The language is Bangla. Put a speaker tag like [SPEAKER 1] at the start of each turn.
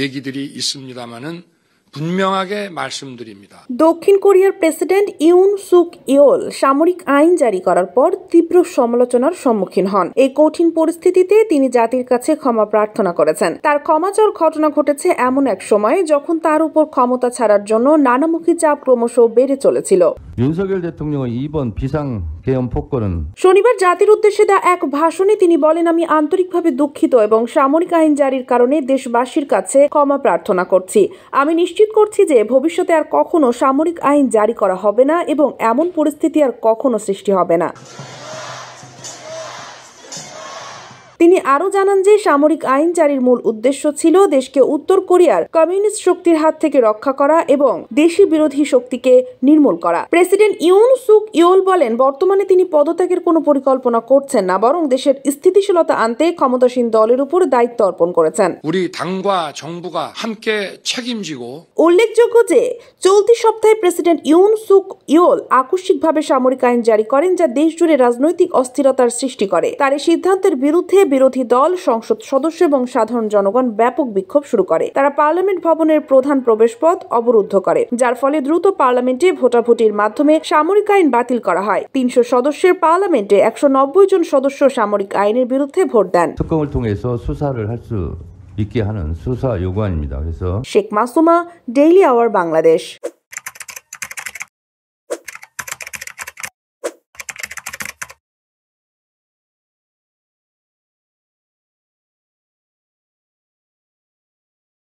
[SPEAKER 1] 얘기들이 있습니다마는 분명하게 말씀드립니다.
[SPEAKER 2] দক্ষিণ কোরিয়ার প্রেসিডেন্ট ইউন সুক ইয়োল সামরিক আইন জারি করার পর তীব্র সমালোচনার সম্মুখীন হন। এই কঠিন পরিস্থিতিতে তিনি জাতির কাছে ক্ষমা প্রার্থনা করেছেন। তার ক্ষমা চাওয়ার ঘটনা ঘটেছে এমন এক সময়ে যখন তার উপর ক্ষমতা ছাড়ার জন্য নানামুখী চাপ ক্রমশ বেড়ে চলেছিল।
[SPEAKER 3] 윤석열 대통령의 이번 비상계엄 폭거는
[SPEAKER 2] শনিবার জাতির উদ্দেশ্যে দেওয়া এক ভাষণে তিনি বলেন, আমি আন্তরিকভাবে দুঃখিত এবং সামরিক আইন জারির কারণে দেশবাসীর কাছে ক্ষমা প্রার্থনা করছি। আমি নিশ্চিত করছি যে ভবিষ্যতে আর কখনো সামরিক আইন জারি করা হবে না এবং এমন পরিস্থিতি আর কখনো সৃষ্টি হবে না। তিনি আরও জানান যে সামরিক আইন জারির মূল উদ্দেশ্য ছিল দেশকে উত্তর কোরিয়ার কমিউনিস্ট শক্তির হাত থেকে রক্ষা করা এবং দেশি বিরোধী শক্তিকে নির্মূল করা। প্রেসিডেন্ট ইউন সুক ইয়োল বলেন, বর্তমানে তিনি পদত্যাগের কোনো পরিকল্পনা করছেন না, বরং দেশের স্থিতিশীলতা আনতে ক্ষমতাসীন দলের উপর দায়িত্ব অর্পণ করেছেন।
[SPEAKER 1] 우리 당과 정부가 함께 책임지고
[SPEAKER 2] উল্লেখযোগ্য যে চলতি সপ্তাহে প্রেসিডেন্ট ইউন সুক ইয়োল আকস্মিকভাবে সামরিক আইন জারি করেন যা দেশ জুড়ে রাজনৈতিক অস্থিরতার সৃষ্টি করে। তার এই সিদ্ধান্তের বিরুদ্ধে বিরোধী দল, সংসদ সদস্য এবং সাধারণ জনগণ ব্যাপক বিক্ষোভ শুরু করে। তারা পার্লামেন্ট ভবনের প্রধান প্রবেশপথ অবরুদ্ধ করে, যার ফলে দ্রুত পার্লামেন্টে ভোটাভুটির মাধ্যমে সামরিক আইন বাতিল করা হয়। 300 সদস্যের পার্লামেন্টে 190 জন সদস্য সামরিক আইনের বিরুদ্ধে ভোট দেন।
[SPEAKER 3] 특검을 통해서 수사를 할 수 있게 하는 수사 요구안입니다. 그래서
[SPEAKER 2] শেখ মাসুমা, ডেইলি আওয়ার বাংলাদেশ।